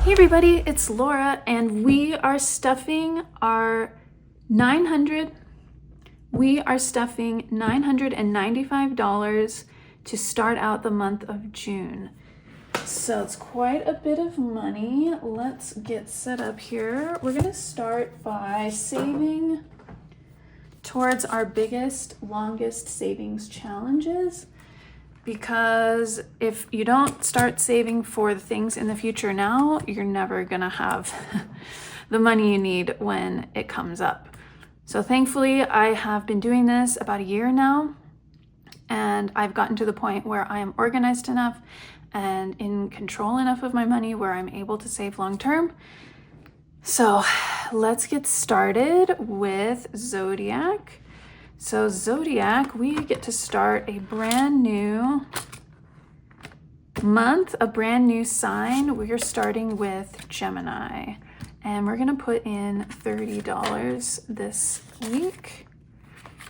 Hey everybody, it's Laura and we are stuffing $995 to start out the month of June. So it's quite a bit of money. Let's get set up here. We're gonna start by saving towards our biggest, longest savings challenges. Because if you don't start saving for the things in the future now, you're never gonna have the money you need when it comes up. So thankfully, I have been doing this about a year now, and I've gotten to the point where I am organized enough and in control enough of my money where I'm able to save long term. So let's get started with Zodiac. So Zodiac, we get to start a brand new month, a brand new sign. We're starting with Gemini, and we're gonna put in $30 this week.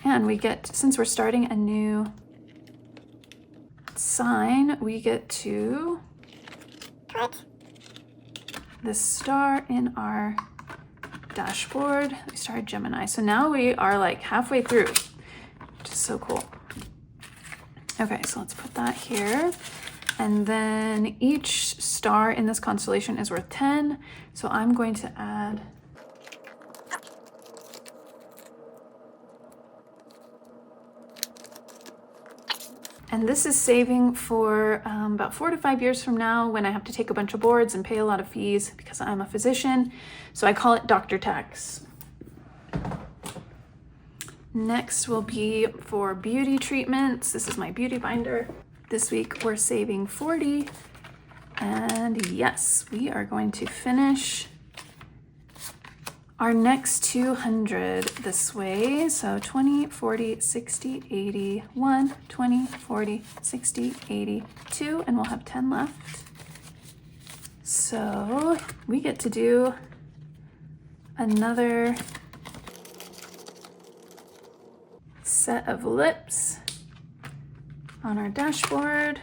And we get, since we're starting a new sign, we get to put the star in our dashboard. We started Gemini. So now we are like halfway through, which is so cool. Okay, so let's put that here. And then each star in this constellation is worth 10. So I'm going to add and this is saving for about 4 to 5 years from now when I have to take a bunch of boards and pay a lot of fees because I'm a physician. So I call it doctor tax. Next will be for beauty treatments. This is my beauty binder. This week we're saving 40. And yes, we are going to finish our next 200 this way. So 20, 40, 60, 80, 1, 20, 40, 60, 80, 2, and we'll have 10 left. So we get to do another set of lips on our dashboard.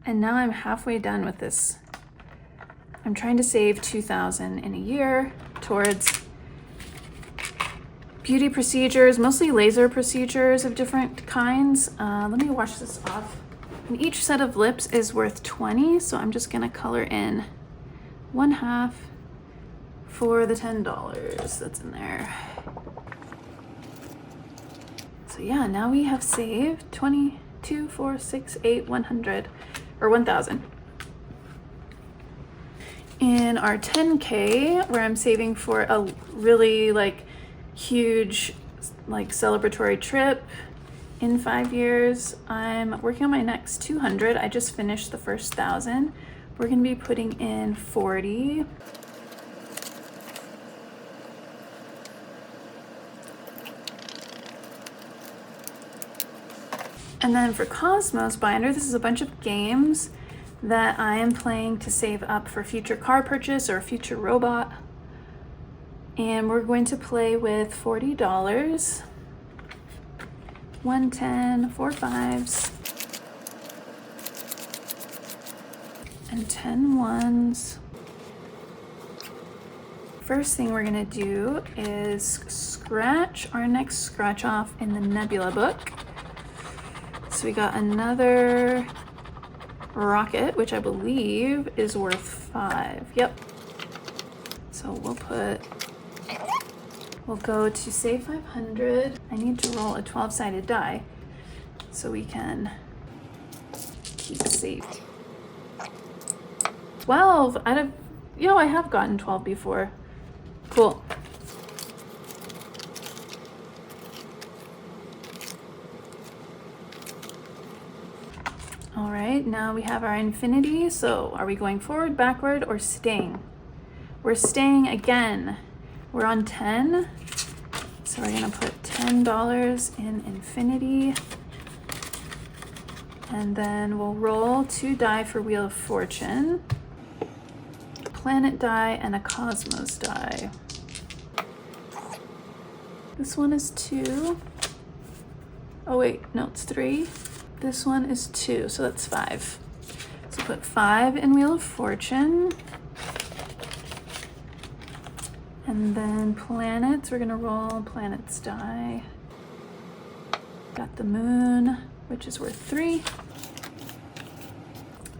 And now I'm halfway done with this. I'm trying to save $2,000 in a year towards beauty procedures, mostly laser procedures of different kinds. Let me wash this off. And each set of lips is worth 20, so I'm just gonna color in 1/2 for the $10 that's in there. So yeah, now we have saved 20, 2, 4, 6, 8, 100, or 1,000. In our 10K, where I'm saving for a really like huge like celebratory trip in 5 years, I'm working on my next 200. I just finished the first 1,000. We're gonna be putting in 40. And then for Cosmos Binder, this is a bunch of games that I am playing to save up for future car purchase or a future robot. And we're going to play with $40, 110, 4 5s, and 10 1s. First thing we're gonna do is scratch our next scratch off in the Nebula book. So we got another rocket, which I believe is worth 5. Yep. So we'll go to save 500. I need to roll a 12-sided die so we can keep saved. 12 out of, I have gotten 12 before. Cool. All right, now we have our infinity. So are we going forward, backward, or staying? We're staying again. We're on 10. So we're gonna put $10 in infinity. And then we'll roll 2 die for Wheel of Fortune, a planet die, and a cosmos die. This one is 2. Oh wait, no, it's 3. This one is 2, so that's 5. So put 5 in Wheel of Fortune. And then planets, we're gonna roll planets die. Got the moon, which is worth 3.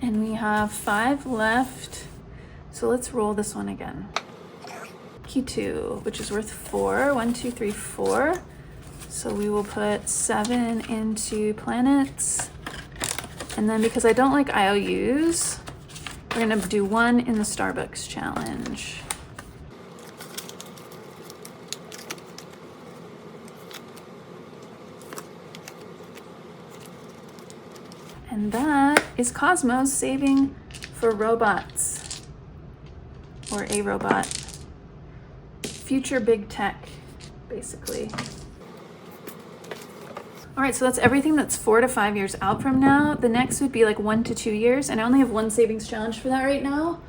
And we have 5 left. So let's roll this one again. Key 2, which is worth 4. 1, 2, 3, 4. So we will put 7 into planets. And then because I don't like IOUs, we're gonna do 1 in the Starbucks challenge. And that is Cosmos saving for robots, or a robot. Future big tech, basically. All right, so that's everything that's 4 to 5 years out from now. The next would be like 1 to 2 years, and I only have 1 savings challenge for that right now.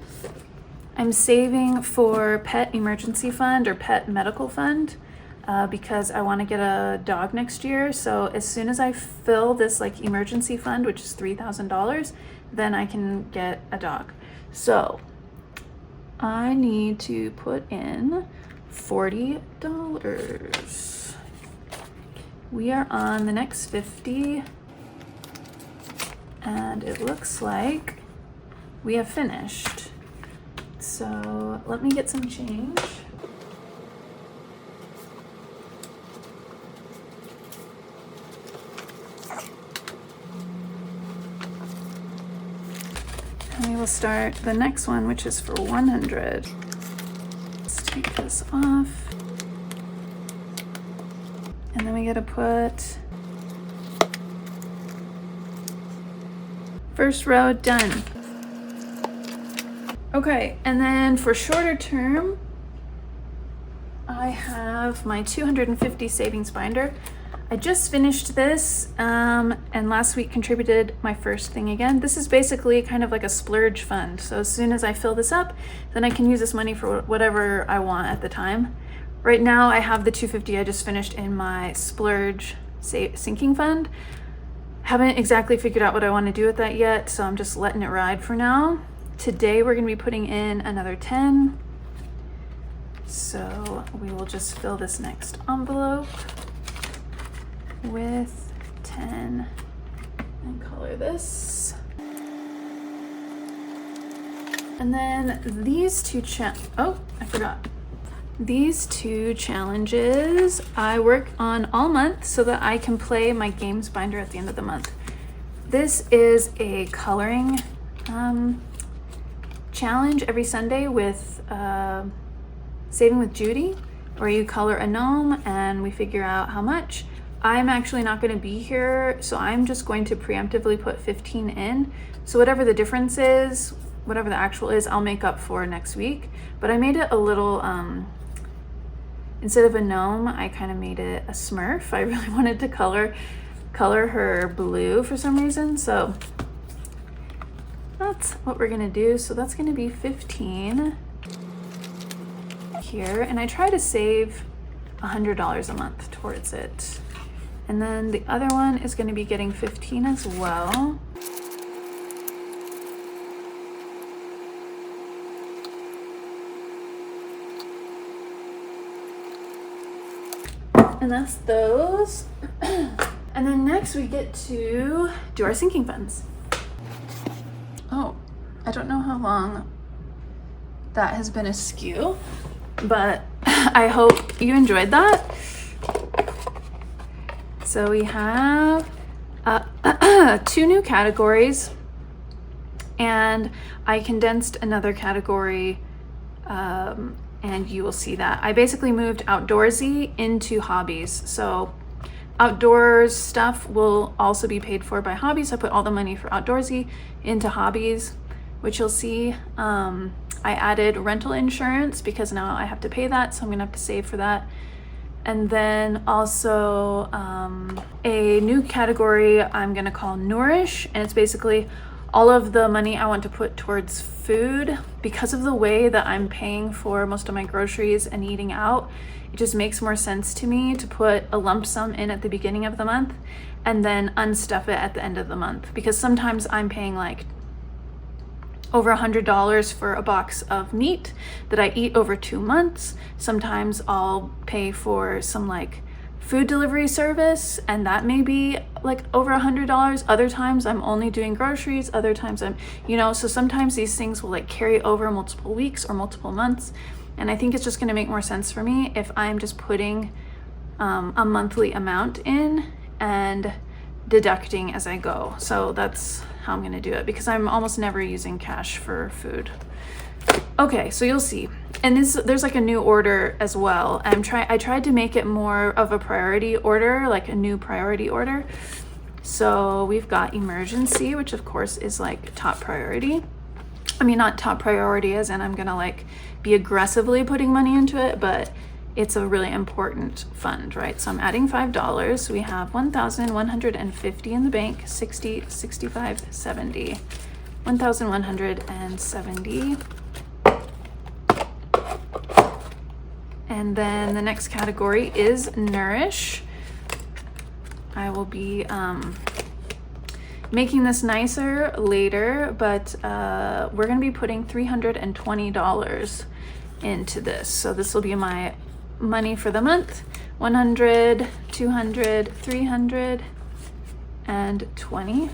I'm saving for pet emergency fund or pet medical fund. Because I want to get a dog next year. So as soon as I fill this like emergency fund, which is $3,000, then I can get a dog. So I need to put in $40. We are on the next 50, and it looks like we have finished. So let me get some change. And we will start the next one, which is for 100. Let's take this off. And then we gotta put first row done. Okay, and then for shorter term, I have my 250 savings binder. I just finished this and last week contributed my first thing again. This is basically kind of like a splurge fund. So as soon as I fill this up, then I can use this money for whatever I want at the time. Right now I have the 250 I just finished in my splurge sinking fund. Haven't exactly figured out what I want to do with that yet, so I'm just letting it ride for now. Today we're going to be putting in another 10. So we will just fill this next envelope with 10 and color this. And then these two I forgot. These 2 challenges I work on all month so that I can play my games binder at the end of the month. This is a coloring challenge every Sunday with Saving with Judy, where you color a gnome and we figure out how much. I'm actually not going to be here, so I'm just going to preemptively put 15 in. So whatever the difference is, whatever the actual is, I'll make up for next week. But I made it a little, instead of a gnome, I kind of made it a Smurf. I really wanted to color her blue for some reason, so that's what we're gonna do. So that's gonna be 15 here, and I try to save $100 a month towards it. And then the other one is going to be getting 15 as well. And that's those. And then next we get to do our sinking funds. Oh, I don't know how long that has been askew, but I hope you enjoyed that. So we have 2 new categories, and I condensed another category, and you will see that. I basically moved outdoorsy into hobbies. So outdoors stuff will also be paid for by hobbies. I put all the money for outdoorsy into hobbies, which you'll see. I added rental insurance because now I have to pay that, so I'm gonna have to save for that. And then also a new category I'm gonna call Nourish, and it's basically all of the money I want to put towards food. Because of the way that I'm paying for most of my groceries and eating out, it just makes more sense to me to put a lump sum in at the beginning of the month and then unstuff it at the end of the month, because sometimes I'm paying like over $100 for a box of meat that I eat over 2 months. Sometimes I'll pay for some like food delivery service, and that may be like over $100. Other times I'm only doing groceries. Other times I'm, so sometimes these things will like carry over multiple weeks or multiple months. And I think it's just gonna make more sense for me if I'm just putting a monthly amount in and deducting as I go. So that's how I'm gonna do it, because I'm almost never using cash for food. Okay, so you'll see. And there's like a new order as well. I tried to make it more of a priority order, like a new priority order. So we've got emergency, which of course is like top priority. I mean, not top priority as in I'm gonna like be aggressively putting money into it, but it's a really important fund, right? So I'm adding $5. So we have 1,150 in the bank, 60, 65, 70. 1,170. And then the next category is Nourish. I will be making this nicer later, but we're gonna be putting $320 into this. So this will be my money for the month. 100, 200, 320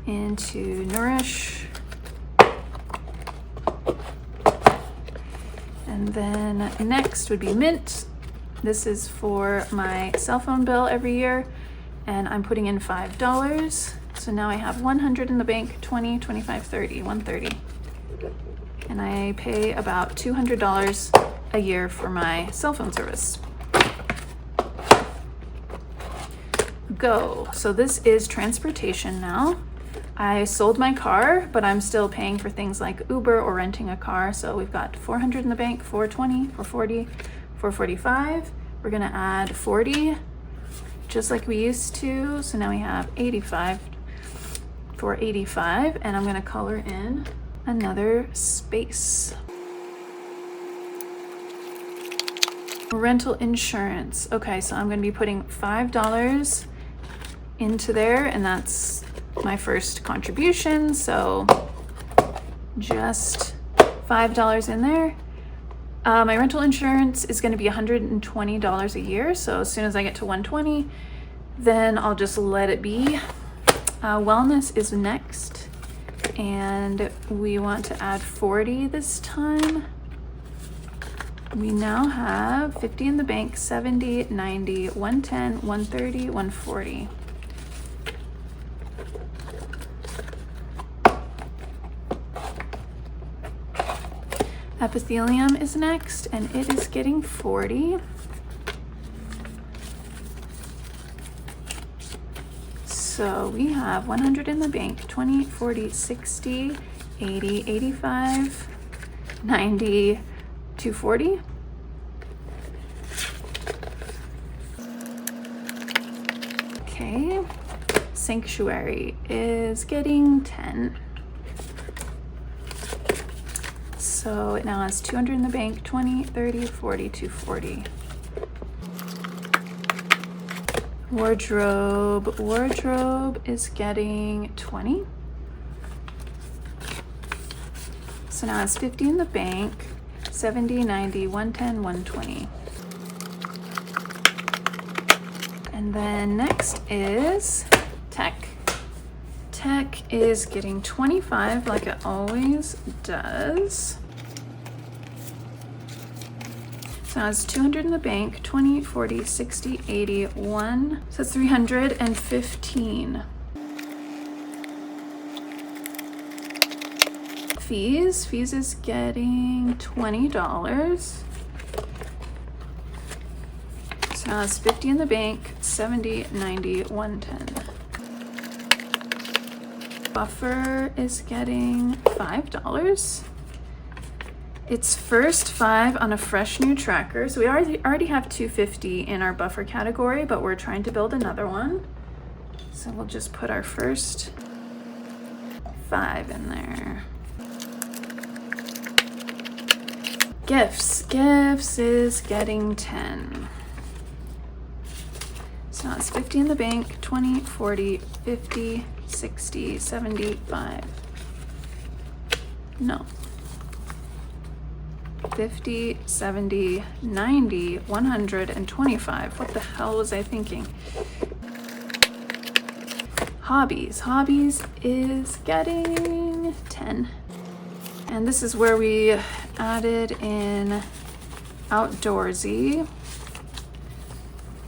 into Nourish. And then next would be Mint. This is for my cell phone bill every year, and I'm putting in $5. So now I have 100 in the bank, 20, 25, 30, 130. And I pay about $200 a year for my cell phone service. Go. So this is transportation now. I sold my car, but I'm still paying for things like Uber or renting a car. So we've got 400 in the bank, 420, 440, 445. We're gonna add 40, just like we used to. So now we have 85, 485, and I'm gonna color in another space. Rental insurance. Okay, so I'm going to be putting $5 into there, and that's my first contribution. So just $5 in there. My rental insurance is going to be $120 a year. So as soon as I get to 120, then I'll just let it be. Wellness is next, and we want to add 40 this time. We now have 50 in the bank, 70, 90, 110, 130, 140. Epithelium is next, and it is getting 40. So we have 100 in the bank, 20, 40, 60, 80, 85, 90, 240. Okay, Sanctuary is getting 10. So it now has 200 in the bank, 20, 30, 40, 240. Wardrobe is getting 20. So now it's 50 in the bank, 70, 90, 110, 120. And then next is Tech. Tech is getting 25 like it always does. So now it's 200 in the bank, 20, 40, 60, 80, 1. So it's 315. Fees is getting $20. So now it's 50 in the bank, 70, 90, 110. Buffer is getting $5. It's first 5 on a fresh new tracker. So we already have 250 in our buffer category, but we're trying to build another one. So we'll just put our first 5 in there. Gifts is getting 10. So now it's 50 in the bank, 20, 40, 50, 60, 75. No. 50, 70, 90, 125. What the hell was I thinking? Hobbies. Hobbies is getting 10. And this is where we added in outdoorsy.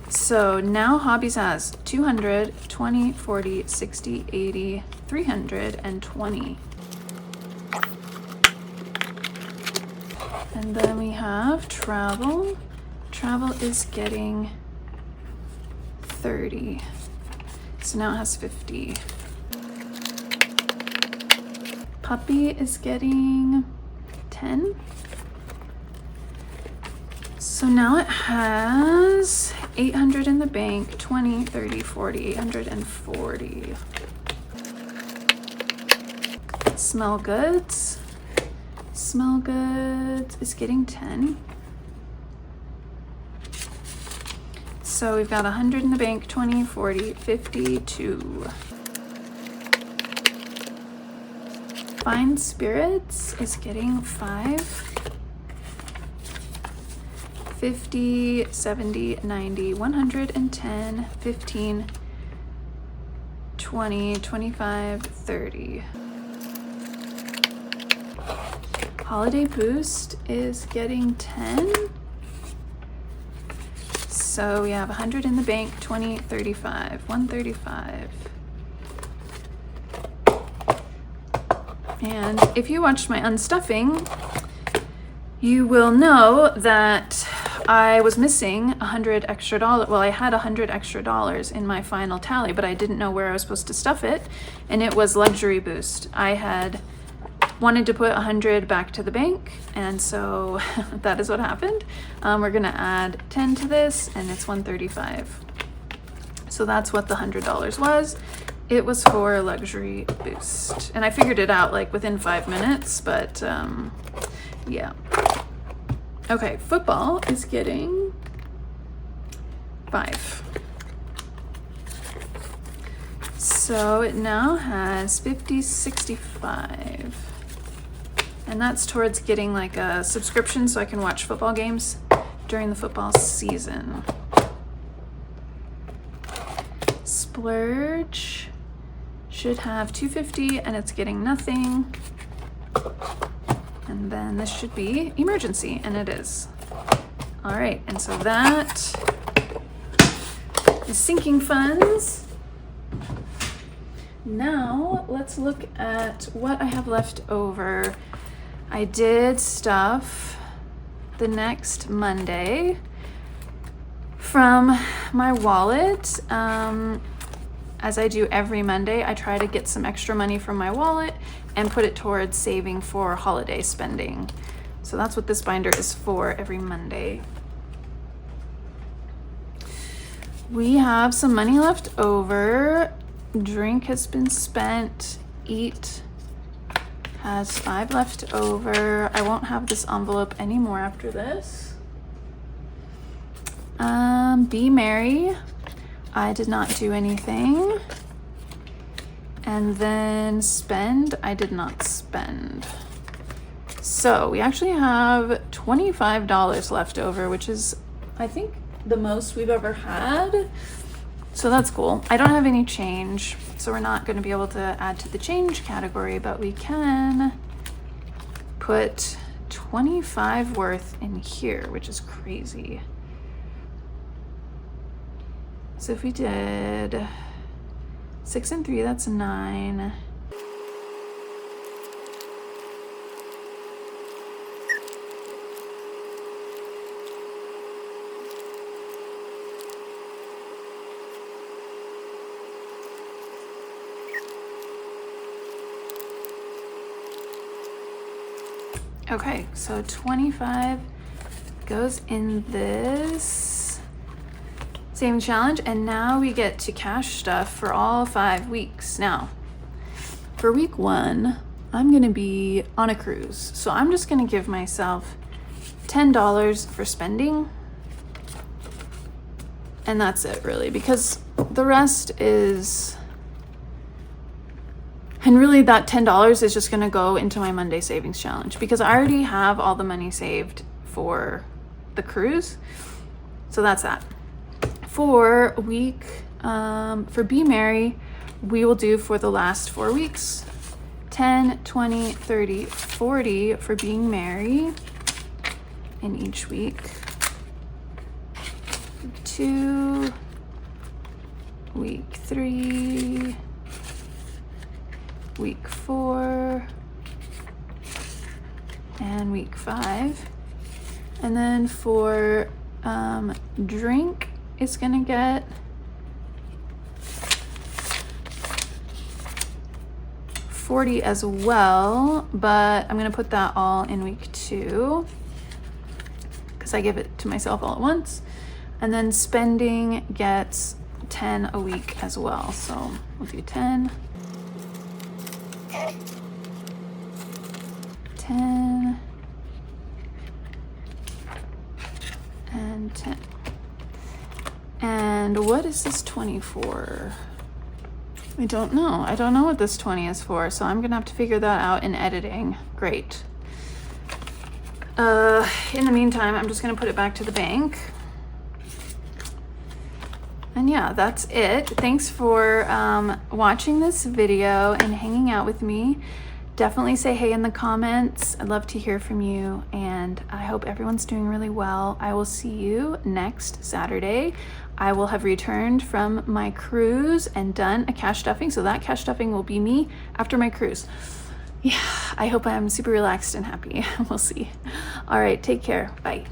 So now hobbies has 200, 20, 40, 60, 80, 320. And then we have travel. Travel is getting 30. So now it has 50. Puppy is getting 10. So now it has 800 in the bank, 20, 30, 40, 840. Smell goods. Smell goods is getting 10. So we've got 100 in the bank, 20, 40, 52. Fine spirits is getting 5. 50, 70, 90, 110, 15, 20, 25, 30. Holiday boost is getting 10. So we have 100 in the bank, 20, 35, 135. And if you watched my unstuffing, you will know that I was missing $100 extra. Well, I had $100 extra in my final tally, but I didn't know where I was supposed to stuff it. And it was luxury boost. I had wanted to put 100 back to the bank, and so that is what happened. We're gonna add 10 to this, and it's 135. So that's what the $100 was. It was for luxury boost, and I figured it out like within 5 minutes, but yeah. Okay, football is getting 5. So it now has 50, 65. And that's towards getting like a subscription so I can watch football games during the football season. Splurge should have 250 and it's getting nothing. And then this should be emergency, and it is. All right, and so that is sinking funds. Now let's look at what I have left over. I did stuff the next Monday from my wallet. As I do every Monday, I try to get some extra money from my wallet and put it towards saving for holiday spending. So that's what this binder is for every Monday. We have some money left over. Drink has been spent. Eat has 5 left over. I won't have this envelope anymore after this. Be merry. I did not do anything. And then spend, I did not spend. So we actually have $25 left over, which is, I think, the most we've ever had. So that's cool. I don't have any change, so we're not going to be able to add to the change category, but we can put 25 worth in here, which is crazy. So if we did 6 and 3, that's 9. Okay, so 25 goes in this saving challenge, and now we get to cash stuff for all 5 weeks. Now, for week 1, I'm gonna be on a cruise, so I'm just gonna give myself $10 for spending, and that's it really, because the rest is And really that $10 is just gonna go into my Monday savings challenge because I already have all the money saved for the cruise. So that's that. For week, for Be Merry, we will do for the last 4 weeks, 10, 20, 30, 40 for being merry in each week. 2, week 3, week 4, and week 5. And then for drink, it's gonna get $40 as well, but I'm gonna put that all in week 2 because I give it to myself all at once. And then spending gets 10 a week as well. So we'll do 10, 10, and 10. And what is this 20 for? I don't know. I don't know what this 20 is for, so I'm gonna have to figure that out in editing. Great. In the meantime, I'm just gonna put it back to the bank. And yeah, that's it. Thanks for watching this video and hanging out with me. Definitely say hey in the comments. I'd love to hear from you, and I hope everyone's doing really well. I will see you next Saturday. I will have returned from my cruise and done a cash stuffing, so that cash stuffing will be me after my cruise. Yeah, I hope I'm super relaxed and happy. We'll see. All right, take care. Bye.